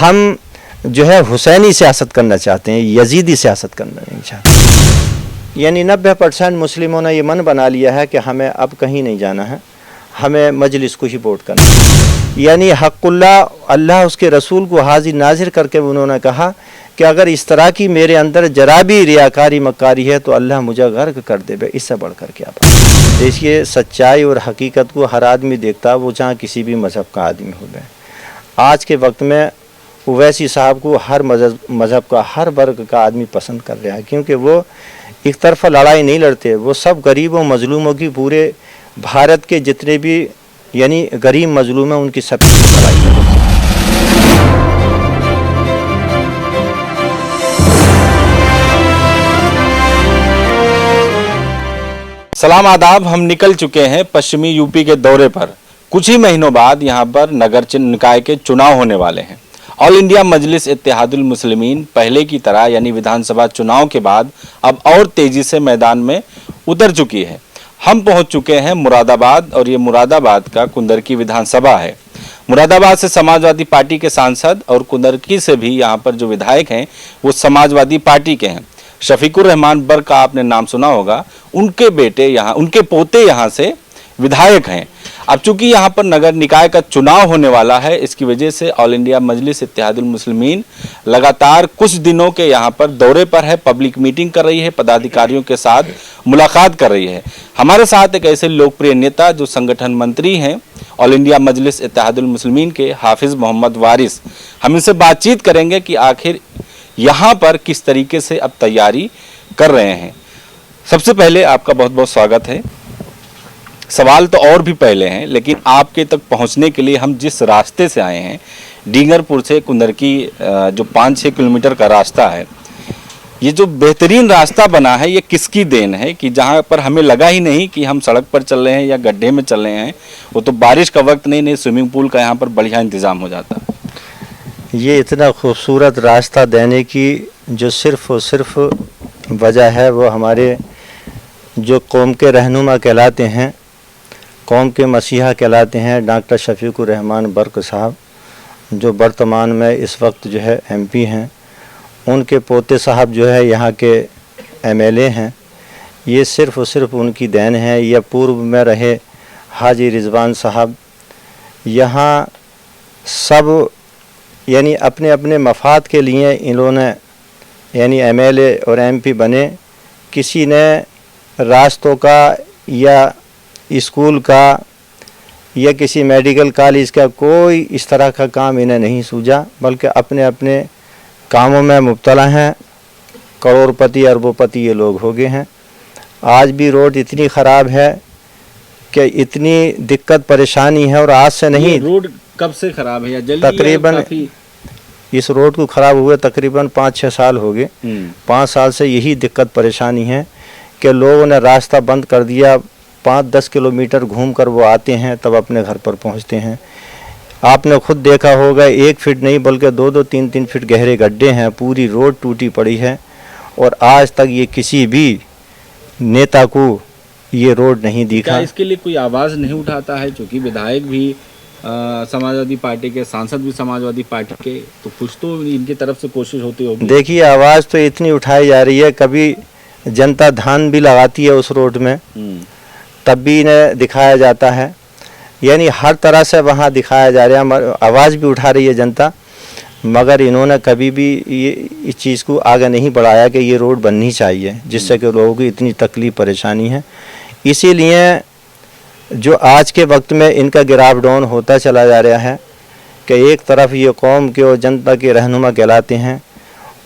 हम जो है हुसैनी सियासत करना चाहते हैं, यजीदी सियासत करना नहीं चाहते। यानी 90% मुस्लिमों ने ये मन बना लिया है कि हमें अब कहीं नहीं जाना है, हमें मजलिस को ही वोट करना है। यानी हक़ुल्लाह अल्लाह उसके रसूल को हाजिर नाजिर करके उन्होंने कहा कि अगर इस तरह की मेरे अंदर जरा भी रियाकारी मक्कारी है तो अल्लाह मुझे गर्क कर दे। इससे बढ़कर क्या बात। देखिए, सच्चाई और हकीकत को हर आदमी देखता है, वो चाहे किसी भी मज़हब का आदमी हो गए। आज के वक्त में ओवैसी साहब को हर मज़हब का, हर वर्ग का आदमी पसंद कर रहा है, क्योंकि वो एक तरफा लड़ाई नहीं लड़ते। वो सब गरीबों मजलूमों की, पूरे भारत के जितने भी यानी गरीब मजलूम हैं उनकी सब लड़ाई करते हैं। सलाम आदाब। हम निकल चुके हैं पश्चिमी यूपी के दौरे पर। कुछ ही महीनों बाद यहां पर नगर निकाय के चुनाव होने वाले हैं। ऑल इंडिया मजलिस इत्तेहादुल मुस्लिमीन पहले की तरह यानी विधानसभा चुनाव के बाद अब और तेजी से मैदान में उतर चुकी है। हम पहुंच चुके हैं मुरादाबाद, और ये मुरादाबाद का कुंदरकी विधानसभा है। मुरादाबाद से समाजवादी पार्टी के सांसद और कुंदरकी से भी यहाँ पर जो विधायक हैं वो समाजवादी पार्टी के हैं। शफीकुर रहमान बर्क का आपने नाम सुना होगा, उनके पोते यहाँ से विधायक हैं। अब चूंकि यहाँ पर नगर निकाय का चुनाव होने वाला है, इसकी वजह से ऑल इंडिया मजलिस इत्तेहादुल मुस्लिमीन लगातार कुछ दिनों के यहाँ पर दौरे पर है, पब्लिक मीटिंग कर रही है, पदाधिकारियों के साथ मुलाकात कर रही है। हमारे साथ एक ऐसे लोकप्रिय नेता जो संगठन मंत्री हैं ऑल इंडिया मजलिस इत्तेहादुल मुस्लिमीन के, हाफिज मोहम्मद वारिस। हम इनसे बातचीत करेंगे कि आखिर यहाँ पर किस तरीके से अब तैयारी कर रहे हैं। सबसे पहले आपका बहुत बहुत स्वागत है। सवाल तो और भी पहले हैं, लेकिन आपके तक पहुंचने के लिए हम जिस रास्ते से आए हैं, डींगरपुर से कुंदरकी जो 5-6 किलोमीटर का रास्ता है, ये जो बेहतरीन रास्ता बना है ये किसकी देन है कि जहां पर हमें लगा ही नहीं कि हम सड़क पर चल रहे हैं या गड्ढे में चल रहे हैं। वो तो बारिश का वक्त नहीं स्विमिंग पूल का यहाँ पर बढ़िया इंतजाम हो जाता। ये इतना खूबसूरत रास्ता देने की जो सिर्फ़ और सिर्फ वजह है वो हमारे जो कौम के रहनुमा कहलाते हैं, कौम के मसीहा कहलाते हैं, डॉक्टर शफीकुर रहमान बर्क साहब, जो वर्तमान में इस वक्त जो है MP हैं। उनके पोते साहब जो है यहाँ के MLA हैं। ये सिर्फ़ और सिर्फ उनकी देन है। या पूर्व में रहे हाजी रिजवान साहब, यहाँ सब यानी अपने अपने मफाद के लिए इन्होंने यानी MLA और MP बने। किसी ने रास्तों का या स्कूल का या किसी मेडिकल कॉलेज का कोई इस तरह का काम इन्हें नहीं सूझा, बल्कि अपने अपने कामों में मुब्तला हैं। करोड़पति अरबोपति ये लोग हो गए हैं। आज भी रोड इतनी ख़राब है कि इतनी दिक्कत परेशानी है, और आज से नहीं। रोड कब से ख़राब है या जल्दी? तकरीबन इस रोड को ख़राब हुए तकरीबन 5-6 साल हो गए। 5 साल से यही दिक्कत परेशानी है कि लोगों ने रास्ता बंद कर दिया। 5-10 किलोमीटर घूम कर वो आते हैं, तब अपने घर पर पहुंचते हैं। आपने खुद देखा होगा, 1 फीट नहीं बल्कि 2-2, 3-3 फीट गहरे गड्ढे हैं। पूरी रोड टूटी पड़ी है, और आज तक ये किसी भी नेता को ये रोड नहीं दिखा। इसके लिए कोई आवाज़ नहीं उठाता है? चूँकि विधायक भी समाजवादी पार्टी के, सांसद भी समाजवादी पार्टी के, तो कुछ तो इनकी तरफ से कोशिश होती होगी। देखिए, आवाज़ तो इतनी उठाई जा रही है, कभी जनता धान भी लगाती है उस रोड में, तब भी इन्हें दिखाया जाता है। यानी हर तरह से वहाँ दिखाया जा रहा है, आवाज़ भी उठा रही है जनता, मगर इन्होंने कभी भी ये इस चीज़ को आगे नहीं बढ़ाया कि ये रोड बननी चाहिए, जिससे कि लोगों की इतनी तकलीफ परेशानी है। इसीलिए जो आज के वक्त में इनका गिराव डाउन होता चला जा रहा है कि एक तरफ ये कौम के और जनता के रहनुमा कहलाते हैं,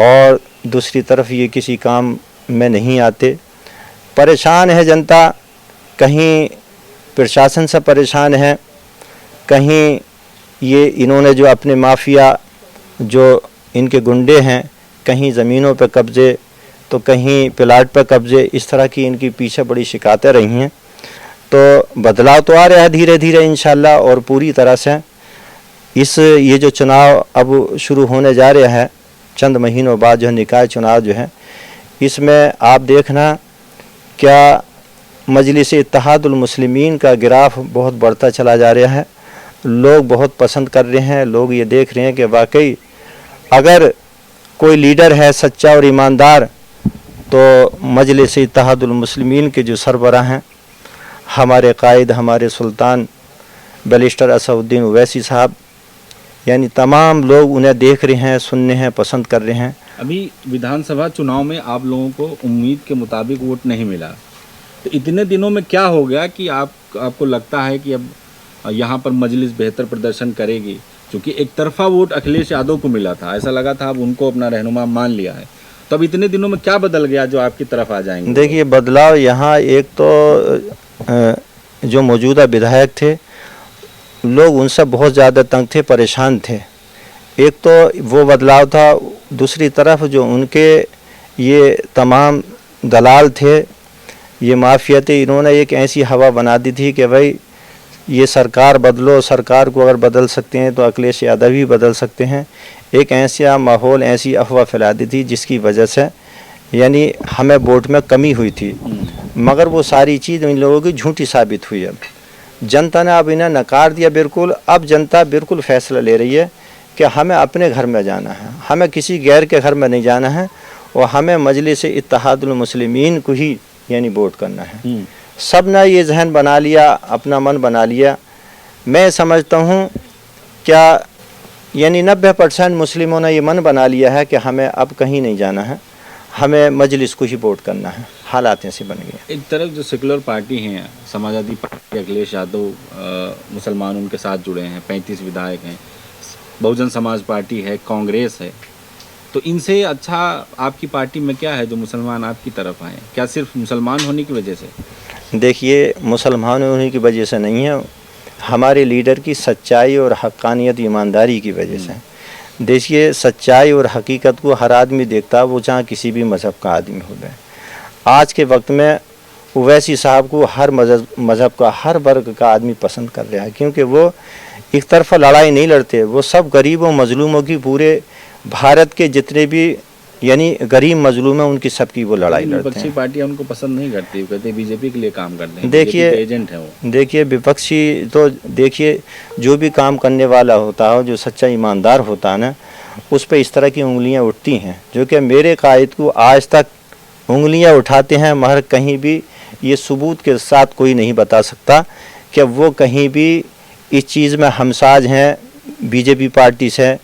और दूसरी तरफ ये किसी काम में नहीं आते। परेशान है जनता, कहीं प्रशासन से परेशान है, कहीं ये इन्होंने जो अपने माफिया जो इनके गुंडे हैं, कहीं ज़मीनों पर कब्ज़े तो कहीं प्लाट पर कब्ज़े, इस तरह की इनकी पीछे बड़ी शिकायतें रही हैं। तो बदलाव तो आ रहा है धीरे धीरे इंशाल्लाह, और पूरी तरह से ये जो चुनाव अब शुरू होने जा रहा है चंद महीनों बाद, जो निकाय चुनाव जो है, इसमें आप देखना क्या मजलिस इत्तेहादुल मुस्लिमीन का गिराफ बहुत बढ़ता चला जा रहा है। लोग बहुत पसंद कर रहे हैं। लोग ये देख रहे हैं कि वाकई अगर कोई लीडर है सच्चा और ईमानदार तो मजलिस इत्तेहादुल मुस्लिमीन के जो सरबराह हैं, हमारे कायद, हमारे सुल्तान बैरिस्टर असदुद्दीन ओवैसी साहब, यानी तमाम लोग उन्हें देख रहे हैं, सुनने हैं, पसंद कर रहे हैं। अभी विधानसभा चुनाव में आप लोगों को उम्मीद के मुताबिक वोट नहीं मिला, तो इतने दिनों में क्या हो गया कि आपको लगता है कि अब यहाँ पर मजलिस बेहतर प्रदर्शन करेगी? क्योंकि एक तरफा वोट अखिलेश यादव को मिला था, ऐसा लगा था अब उनको अपना रहनुमा मान लिया है, तो अब इतने दिनों में क्या बदल गया जो आपकी तरफ आ जाएंगे? देखिए, बदलाव यहाँ एक तो जो मौजूदा विधायक थे, लोग उनसे बहुत ज़्यादा तंग थे, परेशान थे। एक तो वो बदलाव था, दूसरी तरफ जो उनके ये तमाम दलाल थे, ये माफिया थे, इन्होंने एक ऐसी हवा बना दी थी कि भाई ये सरकार बदलो, सरकार को अगर बदल सकते हैं तो अखिलेश यादव ही बदल सकते हैं। एक ऐसा माहौल, ऐसी अफवाह फैला दी थी जिसकी वजह से यानी हमें वोट में कमी हुई थी, मगर वो सारी चीज़ इन लोगों की झूठी साबित हुई। अब जनता ने अब इन्हें नकार दिया बिल्कुल। अब जनता बिल्कुल फैसला ले रही है कि हमें अपने घर में जाना है, हमें किसी गैर के घर में नहीं जाना है, और हमें मजलिस इत्तेहादुल मुस्लिमीन को ही यानी वोट करना है। सब ने ये जहन बना लिया, अपना मन बना लिया। मैं समझता हूँ क्या यानी 90% मुस्लिमों ने ये मन बना लिया है कि हमें अब कहीं नहीं जाना है, हमें मजलिस को ही वोट करना है। हालात ऐसे बन गए। एक तरफ जो सेकुलर पार्टी हैं, समाजवादी पार्टी, अखिलेश यादव मुसलमान उनके साथ जुड़े हैं, 35 विधायक हैं, बहुजन समाज पार्टी है, कांग्रेस है, तो इनसे अच्छा आपकी पार्टी में क्या है जो मुसलमान आपकी तरफ आए? क्या सिर्फ मुसलमान होने की वजह से? देखिए, मुसलमान होने की वजह से नहीं है, हमारे लीडर की सच्चाई और हक्कानियत, ईमानदारी की वजह से। देखिए, सच्चाई और हकीकत को हर आदमी देखता है, वो चाहे किसी भी मज़हब का आदमी हो गए। आज के वक्त में ओवैसी साहब को हर मज़हब का, हर वर्ग का आदमी पसंद कर रहा है, क्योंकि वो एक तरफा लड़ाई नहीं लड़ते। वो सब गरीबों मजलूमों की, पूरे भारत के जितने भी यानी गरीब मजलूम हैं, उनकी सबकी वो लड़ाई लड़ते हैं। विपक्षी पार्टियां उनको पसंद नहीं करती, कहते बीजेपी के लिए काम करते हैं, देखिए एजेंट है वो। देखिए, विपक्षी तो देखिए जो भी काम करने वाला होता है, जो सच्चा ईमानदार होता है ना, उस पर इस तरह की उंगलियां उठती हैं, जो कि मेरे कायद को आज तक उंगलियां उठाते हैं, मगर कहीं भी ये सबूत के साथ कोई नहीं बता सकता कि वो कहीं भी इस चीज़ में हमसाज हैं बीजेपी पार्टी से।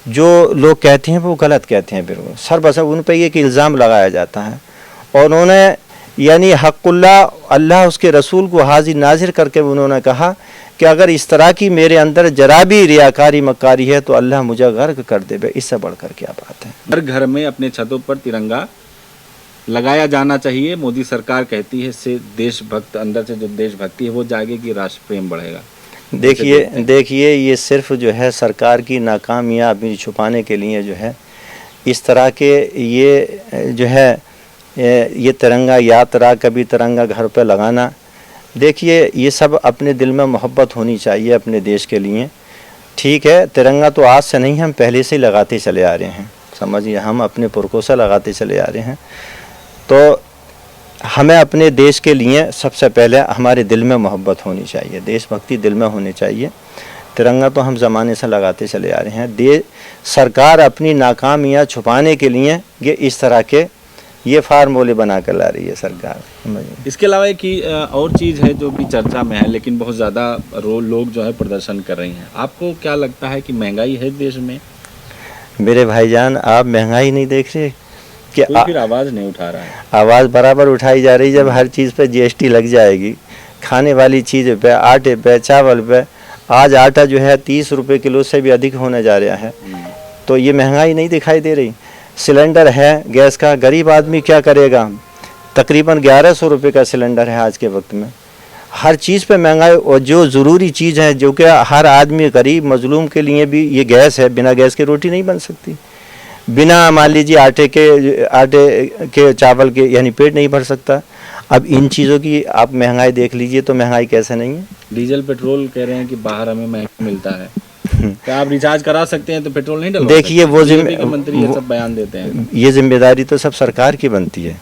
जो लोग कहते हैं वो गलत कहते हैं, बिल्कुल सर बस उन पर एक इल्ज़ाम लगाया जाता है, और उन्होंने यानी हक़ुल्लाह, अल्लाह उसके रसूल को हाजिर नाजिर करके उन्होंने कहा कि अगर इस तरह की मेरे अंदर जरा भी रियाकारी मक्कारी है तो अल्लाह मुझे गर्क कर दे। इससे बढ़कर क्या बात है? हर घर में अपने छतों पर तिरंगा लगाया जाना चाहिए। मोदी सरकार कहती है इससे देशभक्त, अंदर से जो देशभक्ति है वो जागेगी, राष्ट्र प्रेम बढ़ेगा। देखिए ये सिर्फ जो है सरकार की नाकामयाबी छुपाने के लिए जो है इस तरह के ये जो है ये तिरंगा यात्रा, कभी तिरंगा घर पे लगाना, देखिए ये सब अपने दिल में मोहब्बत होनी चाहिए अपने देश के लिए। ठीक है, तिरंगा तो आज से नहीं, हम पहले से ही लगाते चले आ रहे हैं, समझिए, हम अपने पुरखों से लगाते चले आ रहे हैं। तो हमें अपने देश के लिए सबसे पहले हमारे दिल में मोहब्बत होनी चाहिए, देशभक्ति दिल में होनी चाहिए। तिरंगा तो हम ज़माने से लगाते चले आ रहे हैं। सरकार अपनी नाकामियाँ छुपाने के लिए ये इस तरह के ये फार्मूले बना कर ला रही है सरकार। इसके अलावा एक और चीज़ है जो भी चर्चा में है, लेकिन बहुत ज़्यादा लोग जो है प्रदर्शन कर रही हैं। आपको क्या लगता है कि महंगाई है देश में? मेरे भाईजान, आप महंगाई नहीं देख रहे कि फिर आवाज़ नहीं उठा रहा है? आवाज़ बराबर उठाई जा रही। जब हर चीज़ पे जीएसटी लग जाएगी, खाने वाली चीज़ पे, आटे पे, चावल पे, आज आटा जो है 30 रुपये किलो से भी अधिक होने जा रहा है, तो ये महंगाई नहीं दिखाई दे रही। सिलेंडर है गैस का, गरीब आदमी क्या करेगा? तकरीबन 1100 रुपये का सिलेंडर है आज के वक्त में। हर चीज़ पे महंगाई, और जो ज़रूरी चीज़ है जो कि हर आदमी गरीब मजलूम के लिए भी ये गैस है, बिना गैस के रोटी नहीं बन सकती, बिना मान लीजिए आटे के चावल के यानी पेट नहीं भर सकता। अब इन चीज़ों की आप महंगाई देख लीजिए तो महंगाई कैसे नहीं है? डीजल पेट्रोल कह रहे हैं कि बाहर हमें महंगा मिलता है, क्या आप रिचार्ज करा सकते हैं तो पेट्रोल नहीं डलवा? देखिए वो मंत्री ये सब बयान देते हैं। ये जिम्मेदारी तो सब सरकार की बनती है।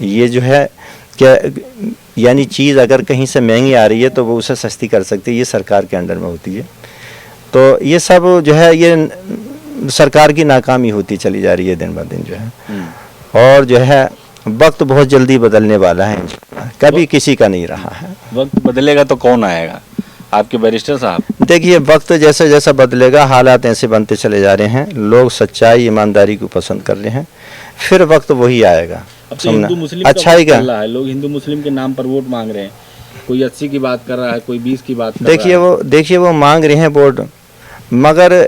ये जो है क्या यानी चीज़ अगर कहीं से महंगी आ रही है तो वो उसे सस्ती कर सकती है, ये सरकार के अंडर में होती है। तो ये सब जो है ये सरकार की नाकामी होती चली जा रही है दिन ब दिन जो है। और जो है वक्त बहुत जल्दी बदलने वाला है, कभी किसी का नहीं रहा है। वक्त बदलेगा तो कौन आएगा, आपके बैरिस्टर साहब? देखिए वक्त जैसे जैसा बदलेगा हालात ऐसे बनते चले जा रहे हैं, लोग सच्चाई ईमानदारी को पसंद कर रहे हैं, फिर वक्त वही आएगा। अब तो हिंदू मुस्लिम अच्छाई का चल रहा है, लोग हिंदू मुस्लिम के नाम पर वोट मांग रहे हैं, कोई 80 की बात कर रहा है, कोई 20 की बात कर रहा है। देखिए वो मांग रहे हैं वोट, मगर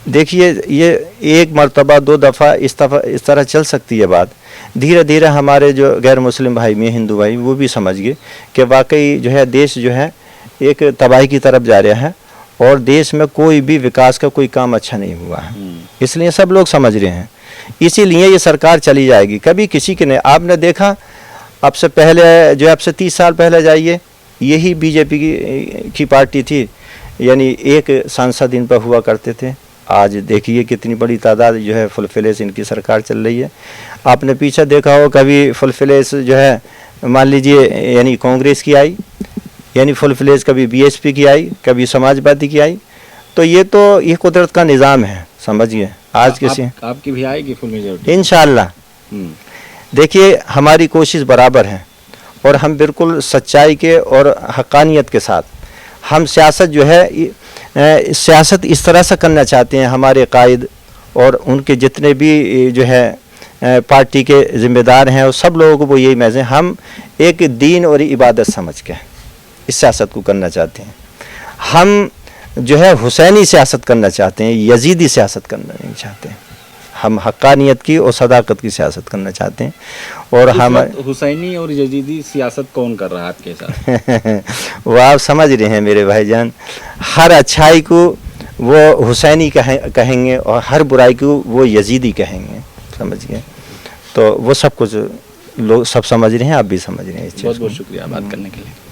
देखिए ये एक मर्तबा 2 दफ़ा इस तरह चल सकती है बात। धीरे धीरे हमारे जो गैर मुस्लिम भाई में हिंदू भाई वो भी समझ गए कि वाकई जो है देश जो है एक तबाही की तरफ जा रहा है और देश में कोई भी विकास का कोई काम अच्छा नहीं हुआ है, इसलिए सब लोग समझ रहे हैं। इसीलिए ये सरकार चली जाएगी, कभी किसी के नहीं। आपने देखा अब से पहले जो अब से 30 साल पहले जाइए, यही बीजेपी की पार्टी थी, यानी एक सांसद इन पर हुआ करते थे। आज देखिए कितनी बड़ी तादाद जो है फुल फ्लेश इनकी सरकार चल रही है। आपने पीछे देखा हो कभी फुल फ्लेश जो है मान लीजिए यानी कांग्रेस की आई, यानी फुल फ्लेश कभी बीएसपी की आई, कभी समाजवादी की आई। तो ये कुदरत का निज़ाम है, समझिए। आज किसी आपकी भी आएगी फुल मेजॉरिटी इंशाअल्लाह। देखिए हमारी कोशिश बराबर है और हम बिल्कुल सच्चाई के और हक़ानियत के साथ हम सियासत जो है सियासत इस तरह से करना चाहते हैं। हमारे कायद और उनके जितने भी जो है पार्टी के ज़िम्मेदार हैं और सब लोगों को वो यही मैसेज, हम एक दीन और इबादत समझ के इस सियासत को करना चाहते हैं। हम जो है हुसैनी सियासत करना चाहते हैं, यजीदी सियासत करना नहीं चाहते हैं। हम हक्कानियत की और सदाकत की सियासत करना चाहते हैं। और हम हुसैनी और यजीदी सियासत कौन कर रहा है आपके साथ? वो आप समझ रहे हैं मेरे भाईजान, हर अच्छाई को वो हुसैनी कहेंगे और हर बुराई को वो यजीदी कहेंगे, समझ गए? तो वो सब कुछ लोग सब समझ रहे हैं, आप भी समझ रहे हैं। बहुत बहुत शुक्रिया बात करने के लिए।